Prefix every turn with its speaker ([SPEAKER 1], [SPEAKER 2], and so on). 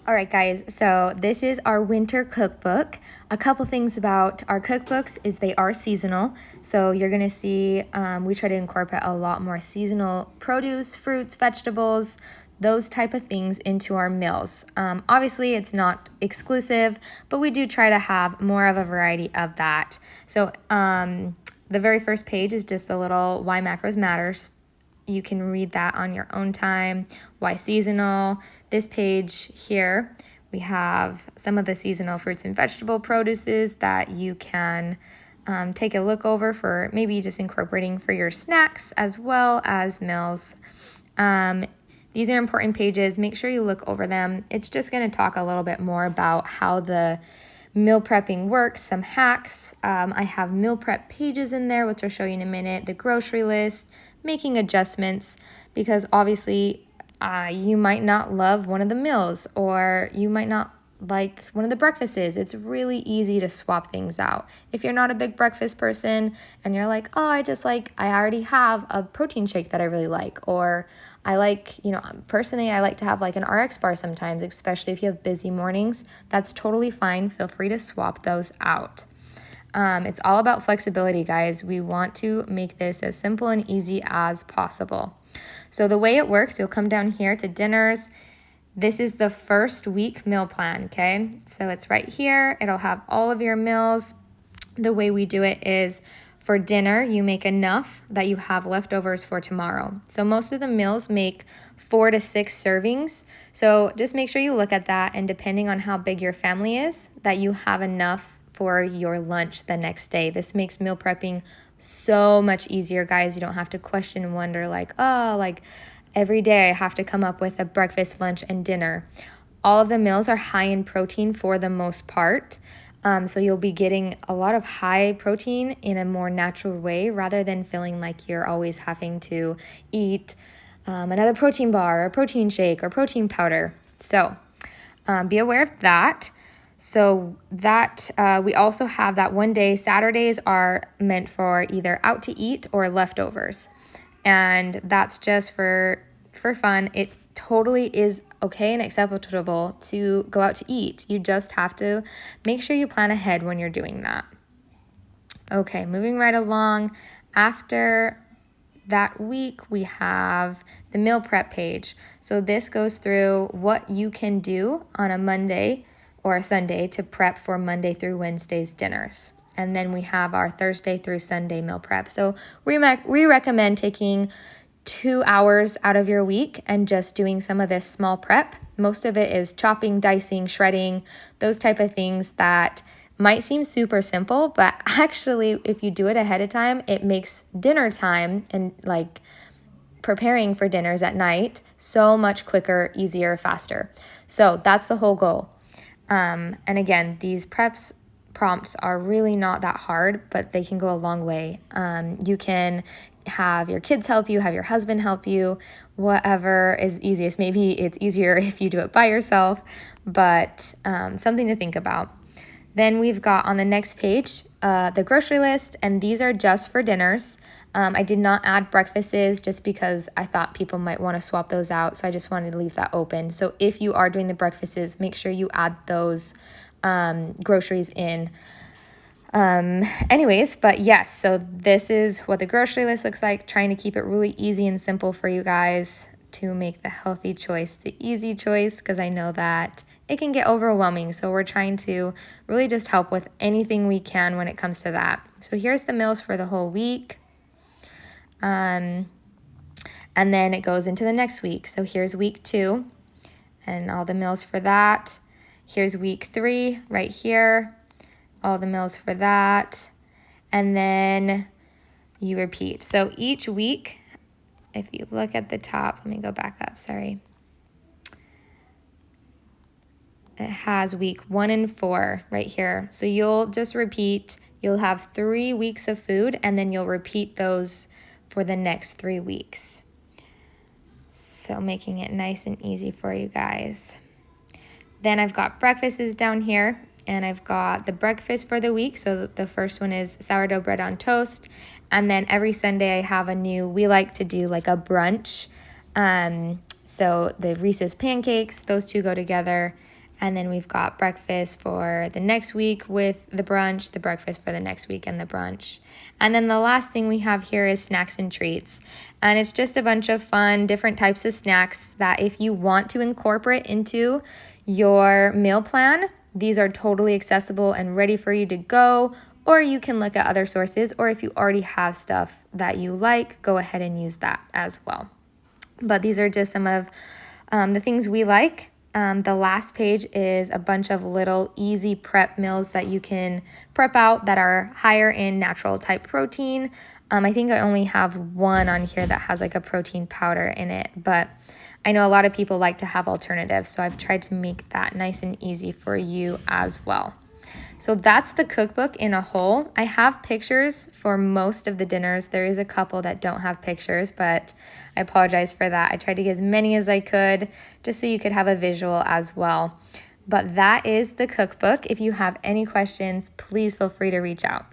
[SPEAKER 1] All right, guys, so this is our winter cookbook. A couple things about our cookbooks is they are seasonal. So you're gonna see we try to incorporate a lot more seasonal produce, fruits, vegetables, those type of things into our meals. Obviously, it's not exclusive, but we do try to have more of a variety of that. So the very first page is just a little why macros matters. You can read that on your own time. Why seasonal? This page here, we have some of the seasonal fruits and vegetable produces that you can take a look over for maybe just incorporating for your snacks as well as meals. These are important pages. Make sure you look over them. It's just going to talk a little bit more about how the meal prepping works, some hacks. I have meal prep pages in there, which I'll show you in a minute, the grocery list, making adjustments, because obviously you might not love one of the meals or you might not like one of the breakfasts. It's really easy to swap things out. If you're not a big breakfast person and you're like, oh, I already have a protein shake that I really like, or I like, personally, I like to have like an RX bar sometimes, especially if you have busy mornings. That's totally fine. Feel free to swap those out. It's all about flexibility, guys. We want to make this as simple and easy as possible. So the way it works, you'll come down here to dinners. This is the first week meal plan, okay? So it's right here. It'll have all of your meals. The way we do it is for dinner, you make enough that you have leftovers for tomorrow. So most of the meals make 4 to 6 servings. So just make sure you look at that, and depending on how big your family is, that you have enough for your lunch the next day. This makes meal prepping so much easier, guys. You don't have to question and wonder every day I have to come up with a breakfast, lunch, and dinner. All of the meals are high in protein for the most part. So you'll be getting a lot of high protein in a more natural way rather than feeling like you're always having to eat another protein bar or protein shake or protein powder. So be aware of that. So that we also have that one day, Saturdays are meant for either out to eat or leftovers. And that's just for fun. It totally is okay and acceptable to go out to eat. You just have to make sure you plan ahead when you're doing that. Okay, moving right along. After that week, we have the meal prep page. So this goes through what you can do on a Monday or a Sunday to prep for Monday through Wednesday's dinners. And then we have our Thursday through Sunday meal prep. So we recommend taking 2 hours out of your week and just doing some of this small prep. Most of it is chopping, dicing, shredding, those type of things that might seem super simple, but actually if you do it ahead of time, it makes dinner time and like preparing for dinners at night so much quicker, easier, faster. So that's the whole goal. And again, these prompts are really not that hard, but they can go a long way. You can have your kids help you, have your husband help you, whatever is easiest. Maybe it's easier if you do it by yourself, but something to think about. Then we've got on the next page the grocery list, and these are just for dinners. I did not add breakfasts just because I thought people might want to swap those out, so I just wanted to leave that open. So if you are doing the breakfasts, make sure you add those groceries in. Anyways, but yes, so this is what the grocery list looks like, trying to keep it really easy and simple for you guys to make the healthy choice the easy choice, because I know that it can get overwhelming. So we're trying to really just help with anything we can when it comes to that. So here's the meals for the whole week. And then it goes into the next week. So here's week 2 and all the meals for that. Here's week 3 right here, all the meals for that. And then you repeat. So each week, if you look at the top, let me go back up, sorry. It has week 1 and 4 right here. So you'll just repeat, you'll have 3 weeks of food, and then you'll repeat those for the next 3 weeks. So making it nice and easy for you guys. Then I've got breakfasts down here, and I've got the breakfast for the week. So the first one is sourdough bread on toast. And then every Sunday I have we like to do like a brunch. So the Reese's pancakes, those two go together. And then we've got breakfast for the next week with the brunch, the breakfast for the next week and the brunch. And then the last thing we have here is snacks and treats. And it's just a bunch of fun, different types of snacks that if you want to incorporate into your meal plan, these are totally accessible and ready for you to go. Or you can look at other sources, or if you already have stuff that you like, go ahead and use that as well. But these are just some of the things we like. The last page is a bunch of little easy prep meals that you can prep out that are higher in natural type protein. I think I only have one on here that has like a protein powder in it, but I know a lot of people like to have alternatives, so I've tried to make that nice and easy for you as well. So that's the cookbook in a whole. I have pictures for most of the dinners. There is a couple that don't have pictures, but I apologize for that. I tried to get as many as I could just so you could have a visual as well. But that is the cookbook. If you have any questions, please feel free to reach out.